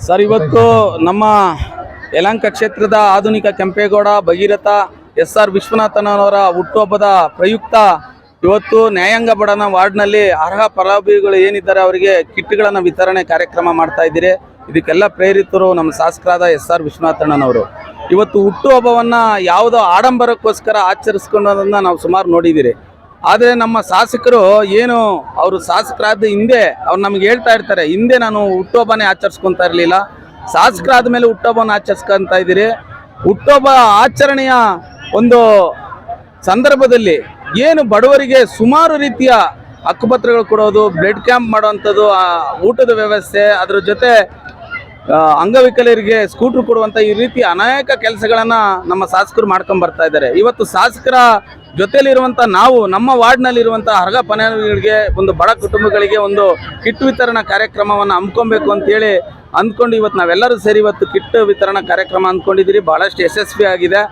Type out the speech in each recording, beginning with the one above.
Sir, ಇವತ್ತು ನಮ್ಮ ಯಲಹಂಕ ಕ್ಷೇತ್ರದ ಆಧುನಿಕ ಕೆಂಪೇಗೌಡ ಭಗೀರಥ ಎಸ್.ಆರ್. ವಿಶ್ವನಾಥನವರ ಹುಟ್ಟುಹಬ್ಬದ ಪ್ರಯುಕ್ತ ಇವತ್ತು ನ್ಯಾಯಾಂಗ ಬಡನ ವಾರ್ಡ್ನಲ್ಲಿ ಅರ್ಹ ಫಲಾನುಭವಿಗಳು ಏನಿದ್ದಾರೆ ಅವರಿಗೆ ಕಿಟ್ಗಳನ್ನು ವಿತರಣೆ ಕಾರ್ಯಕ್ರಮ ಮಾಡ್ತಾ ಇದ್ದೀರಿ. ಇದಕ್ಕೆಲ್ಲ ಪ್ರೇರಿತರು ನಮ್ಮ ಶಾಸಕರಾದ ಎಸ್.ಆರ್. ವಿಶ್ವನಾಥಣ್ಣನವರು. ಇವತ್ತು ಹುಟ್ಟುಹಬ್ಬವನ್ನು ಯಾವುದೋ ಆಡಂಬರಕ್ಕೋಸ್ಕರ ಆಚರಿಸ್ಕೊಳ್ಳೋದನ್ನು ನಾವು ಸುಮಾರು ನೋಡಿದ್ದೀರಿ. ಆದರೆ ನಮ್ಮ ಶಾಸಕರು ಏನು ಅವರು ಶಾಸಕರಾದ ಹಿಂದೆ ಅವ್ರು ನಮ್ಗೆ ಹೇಳ್ತಾ ಇರ್ತಾರೆ, ಹಿಂದೆ ನಾನು ಹುಟ್ಟುಹಬ್ಬನೇ ಆಚರಿಸ್ಕೊತಾ ಇರಲಿಲ್ಲ, ಶಾಸಕರಾದ ಮೇಲೆ ಹುಟ್ಟುಹಬ್ಬನ ಆಚರಿಸ್ಕೊತಾ ಇದ್ದೀರಿ. ಹುಟ್ಟುಹಬ್ಬ ಆಚರಣೆಯ ಒಂದು ಸಂದರ್ಭದಲ್ಲಿ ಏನು ಬಡವರಿಗೆ ಸುಮಾರು ರೀತಿಯ ಹಕ್ಕುಪತ್ರಗಳು ಕೊಡೋದು, ಬ್ಲಡ್ ಕ್ಯಾಂಪ್ ಮಾಡೋವಂಥದ್ದು, ಊಟದ ವ್ಯವಸ್ಥೆ, ಅದ್ರ ಜೊತೆ ಅಂಗವಿಕಲರಿಗೆ ಸ್ಕೂಟ್ರ್ ಕೊಡುವಂಥ ಈ ರೀತಿ ಅನೇಕ ಕೆಲಸಗಳನ್ನು ನಮ್ಮ ಶಾಸಕರು ಮಾಡ್ಕೊಂಡು ಬರ್ತಾ ಇದ್ದಾರೆ. ಇವತ್ತು ಶಾಸಕರ ಜೊತೆಯಲ್ಲಿರುವಂಥ ನಾವು ನಮ್ಮ ವಾರ್ಡ್ನಲ್ಲಿರುವಂಥ ಅರ್ಹ ಫಲಾನುಭವಿಗಳಿಗೆ, ಒಂದು ಬಡ ಕುಟುಂಬಗಳಿಗೆ ಒಂದು ಕಿಟ್ ವಿತರಣಾ ಕಾರ್ಯಕ್ರಮವನ್ನು ಹಮ್ಮಿಕೊಬೇಕು ಅಂತೇಳಿ ಅಂದ್ಕೊಂಡು ಇವತ್ತು ನಾವೆಲ್ಲರೂ ಸೇರಿ ಇವತ್ತು ಕಿಟ್ ವಿತರಣಾ ಕಾರ್ಯಕ್ರಮ ಅಂದ್ಕೊಂಡಿದ್ದೀರಿ. ಭಾಳಷ್ಟು ಯಶಸ್ವಿ ಆಗಿದೆ.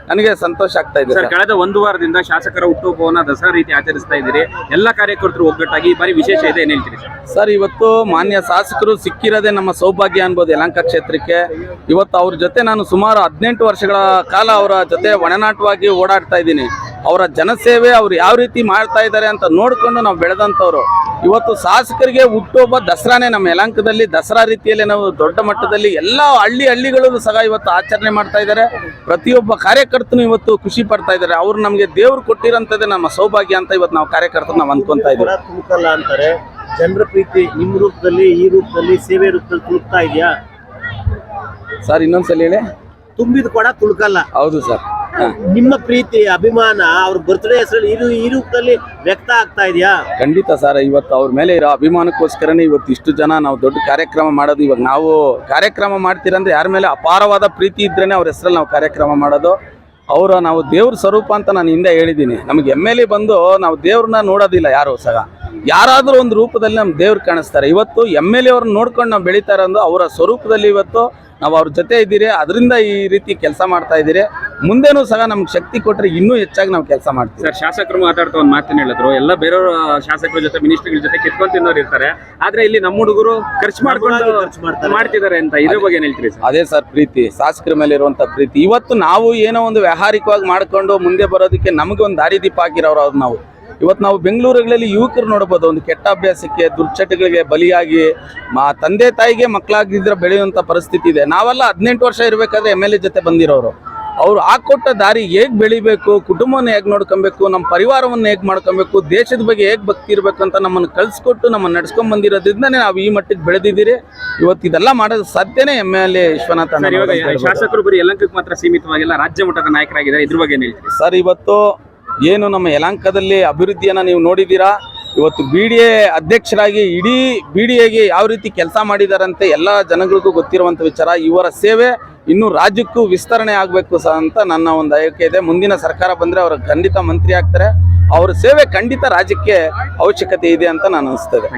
ನನಗೆ ಸಂತೋಷ ಆಗ್ತಾ ಇದೆ ಸರ್. ಕಳೆದ ಒಂದು ವಾರದಿಂದ ಶಾಸಕರ ಹುಟ್ಟುಹಬ್ಬವನ್ನ ದಸರಾ ರೀತಿ ಆಚರಿಸ್ತಾ ಇದ್ದೀರಿ. ಎಲ್ಲ ಕಾರ್ಯಕರ್ತರು ಒಗ್ಗಟ್ಟಾಗಿ ಈ ಬಾರಿ ವಿಶೇಷ ಇದೆ, ಏನ್ ಹೇಳ್ತೀರಿ ಸರ್? ಇವತ್ತು ಮಾನ್ಯ ಶಾಸಕರು ಸಿಕ್ಕಿರೋದೇ ನಮ್ಮ ಸೌಭಾಗ್ಯ ಅನ್ಬೋದು ಯಲಹಂಕ ಕ್ಷೇತ್ರಕ್ಕೆ. ಇವತ್ತು ಅವ್ರ ಜೊತೆ ನಾನು ಸುಮಾರು 18 ವರ್ಷಗಳ ಕಾಲ ಅವರ ಜೊತೆ ಒಡನಾಟವಾಗಿ ಓಡಾಡ್ತಾ ಇದ್ದೀನಿ. ಅವರ ಜನಸೇವೆ ಅವ್ರು ಯಾವ ರೀತಿ ಮಾಡ್ತಾ ಇದ್ದಾರೆ ಅಂತ ನೋಡಿಕೊಂಡು ನಾವು ಬೆಳೆದಂಥವ್ರು. ಇವತ್ತು ಶಾಸಕರಿಗೆ ಹುಟ್ಟುಹಬ್ಬ ದಸರಾನೇ ನಮ್ಮ ಯಲಹಂಕದಲ್ಲಿ ದಸರಾ ರೀತಿಯಲ್ಲಿ ನಾವು ದೊಡ್ಡ ಮಟ್ಟದಲ್ಲಿ ಎಲ್ಲ ಹಳ್ಳಿಗಳಲ್ಲೂ ಸಹ ಇವತ್ತು ಆಚರಣೆ ಮಾಡ್ತಾ ಇದ್ದಾರೆ. ಪ್ರತಿಯೊಬ್ಬ ಕಾರ್ಯಕರ್ತನು ಇವತ್ತು ಖುಷಿ ಪಡ್ತಾ ಇದ್ದಾರೆ. ಅವ್ರು ನಮಗೆ ದೇವ್ರು ಕೊಟ್ಟಿರೋಂಥದ್ದೇ ನಮ್ಮ ಸೌಭಾಗ್ಯ ಅಂತ ಇವತ್ತು ನಾವು ಕಾರ್ಯಕರ್ತರು ನಾವು ಅಂದ್ಕೊಂತಾ ಇದ್ದೀವಿ. ತುಳುಕಲ್ಲ ಅಂತಾರೆ, ಜನರ ಪ್ರೀತಿ ನಿಮ್ಮ ರೂಪದಲ್ಲಿ, ಈ ರೂಪದಲ್ಲಿ, ಸೇವೆ ರೂಪದಲ್ಲಿ ತುಳುಕ್ತಾ ಇದೆಯಾ ಸರ್? ಇನ್ನೊಂದ್ಸಲ ಹೇಳಿ. ತುಂಬಿದ ಕೂಡ ತುಳುಕಲ್ಲ. ಹೌದು ಸರ್. ನಿಮ್ಮ ಪ್ರೀತಿ, ಅಭಿಮಾನ ಅವ್ರ ಬರ್ತ್ಡೇ ಹೆಸರಲ್ಲಿ ಈ ರೂಪದಲ್ಲಿ ವ್ಯಕ್ತ ಆಗ್ತಾ ಇದೆಯಾ? ಖಂಡಿತ ಸರ್. ಇವತ್ತು ಅವ್ರ ಮೇಲೆ ಇರೋ ಅಭಿಮಾನಕ್ಕೋಸ್ಕರನೇ ಇವತ್ತು ಇಷ್ಟು ಜನ ನಾವು ದೊಡ್ಡ ಕಾರ್ಯಕ್ರಮ ಮಾಡೋದು. ಇವಾಗ ನಾವು ಕಾರ್ಯಕ್ರಮ ಮಾಡ್ತೀರಂದ್ರೆ ಯಾರ ಮೇಲೆ ಅಪಾರವಾದ ಪ್ರೀತಿ ಇದ್ರೇನೆ ಅವ್ರ ಹೆಸರಲ್ಲಿ ನಾವು ಕಾರ್ಯಕ್ರಮ ಮಾಡೋದು. ನಾವು ದೇವ್ರ ಸ್ವರೂಪ ಅಂತ ನಾನು ಹಿಂದೆ ಹೇಳಿದ್ದೀನಿ. ನಮಗೆ ಎಮ್.ಎಲ್.ಎ ಬಂದು ನಾವು ದೇವ್ರನ್ನ ನೋಡೋದಿಲ್ಲ ಯಾರು ಸಹ, ಯಾರಾದರೂ ಒಂದು ರೂಪದಲ್ಲಿ ನಮ್ಮ ದೇವ್ರು ಕಾಣಿಸ್ತಾರೆ. ಇವತ್ತು ಎಮ್.ಎಲ್.ಎ ಅವ್ರನ್ನ ನೋಡ್ಕೊಂಡು ನಾವು ಬೆಳೀತಾ ಇರೋದು ಅವರ ಸ್ವರೂಪದಲ್ಲಿ. ಇವತ್ತು ನಾವು ಅವ್ರ ಜೊತೆ ಇದ್ದೀರಿ, ಅದರಿಂದ ಈ ರೀತಿ ಕೆಲಸ ಮಾಡ್ತಾ ಇದ್ದೀರಿ. ಮುಂದೆನೂ ಸಹ ನಮ್ಗೆ ಶಕ್ತಿ ಕೊಟ್ಟರೆ ಇನ್ನೂ ಹೆಚ್ಚಾಗಿ ನಾವು ಕೆಲಸ ಮಾಡ್ತೀವಿ. ಸರ್, ಶಾಸಕರು ಮಾತಾಡ್ತಾ ಒಂದು ಮಾತನ್ನು ಹೇಳಿದ್ರು, ಎಲ್ಲ ಬೇರೆಯವ್ರ ಶಾಸಕರ ಜೊತೆ ಮಿನಿಸ್ಟರ್ಗಳ ಜೊತೆ ಕಿತ್ಕೊಂಡು ತಿನ್ನೋರು ಇರ್ತಾರೆ, ಆದ್ರೆ ಇಲ್ಲಿ ನಮ್ಮ ಹುಡುಗರು ಖರ್ಚು ಮಾಡ್ತಿದ್ದಾರೆ ಅಂತ. ಇದ್ರ ಬಗ್ಗೆ ಏನ್ ಹೇಳ್ತೀರಿ ಸರ್? ಅದೇ ಸರ್ ಪ್ರೀತಿ, ಶಾಸಕರ ಮೇಲೆ ಇರುವಂತ ಪ್ರೀತಿ. ಇವತ್ತು ನಾವು ಏನೋ ಒಂದು ವ್ಯಾವಹಾರಿಕವಾಗಿ ಮಾಡ್ಕೊಂಡು ಮುಂದೆ ಬರೋದಕ್ಕೆ ನಮಗೆ ಒಂದು ದಾರಿದೀಪ ಆಗಿರೋರು ಅವ್ರು. ನಾವು ಇವತ್ತು ನಾವು ಬೆಂಗಳೂರುಗಳಲ್ಲಿ ಯುವಕರು ನೋಡ್ಬೋದು, ಒಂದು ಕೆಟ್ಟ ಅಭ್ಯಾಸಕ್ಕೆ, ದುರ್ಚಟಗಳಿಗೆ ಬಲಿಯಾಗಿ ತಂದೆ ತಾಯಿಗೆ ಮಕ್ಕಳಾಗಿದ್ರೆ ಬೆಳೆಯುವಂಥ ಪರಿಸ್ಥಿತಿ ಇದೆ. ನಾವೆಲ್ಲ 18 ವರ್ಷ ಇರಬೇಕಾದ್ರೆ ಎಮ್.ಎಲ್.ಎ ಜೊತೆ ಬಂದಿರೋರು. ಅವ್ರು ಹಾಕೊಟ್ಟ ದಾರಿ ಹೇಗೆ ಬೆಳಿಬೇಕು, ಕುಟುಂಬವನ್ನು ಹೇಗೆ ನೋಡ್ಕೊಬೇಕು, ನಮ್ಮ ಪರಿವಾರವನ್ನು ಹೇಗೆ ಮಾಡ್ಕೊಬೇಕು, ದೇಶದ ಬಗ್ಗೆ ಹೇಗೆ ಭಕ್ತಿ ಇರಬೇಕು ಅಂತ ನಮ್ಮನ್ನು ಕಲಿಸ್ಕೊಟ್ಟು ನಮ್ಮನ್ನು ನಡ್ಸ್ಕೊಂಡ್ ಬಂದಿರೋದ್ರಿಂದನೇ ನಾವು ಈ ಮಟ್ಟಿಗೆ ಬೆಳೆದಿದ್ದೀರಿ. ಇವತ್ತು ಇದೆಲ್ಲ ಮಾಡೋದು ಸಾಧ್ಯನೇ ಎಮ್.ಎಲ್.ಎ ವಿಶ್ವನಾಥ. ಶಾಸಕರು ಬರೀ ಯಲಹಂಕಕ್ಕೆ ಮಾತ್ರ ಸೀಮಿತವಾಗಿಲ್ಲ, ರಾಜ್ಯ ಮಟ್ಟದ ನಾಯಕರಾಗಿದ್ದಾರೆ. ಇದ್ರ ಬಗ್ಗೆ ಏನ್ ಹೇಳ್ತೀರಿ ಸರ್? ಇವತ್ತು ಏನು ನಮ್ಮ ಯಲಹಂಕದಲ್ಲಿ ಅಭಿವೃದ್ಧಿಯನ್ನು ನೀವು ನೋಡಿದ್ದೀರಾ. ಇವತ್ತು BDA ಅಧ್ಯಕ್ಷರಾಗಿ ಇಡೀ BDAಗೆ ಯಾವ ರೀತಿ ಕೆಲಸ ಮಾಡಿದಾರಂತೆ ಎಲ್ಲ ಜನಗಳಿಗೂ ಗೊತ್ತಿರುವಂಥ ವಿಚಾರ. ಇವರ ಸೇವೆ ಇನ್ನೂ ರಾಜ್ಯಕ್ಕೂ ವಿಸ್ತರಣೆ ಆಗಬೇಕು ಸಹ ಅಂತ ನನ್ನ ಒಂದು ಆಯ್ಕೆ ಇದೆ. ಮುಂದಿನ ಸರ್ಕಾರ ಬಂದರೆ ಅವರು ಖಂಡಿತ ಮಂತ್ರಿ ಆಗ್ತಾರೆ. ಅವರ ಸೇವೆ ಖಂಡಿತ ರಾಜ್ಯಕ್ಕೆ ಅವಶ್ಯಕತೆ ಇದೆ ಅಂತ ನಾನು ಅನಿಸ್ತದೆ.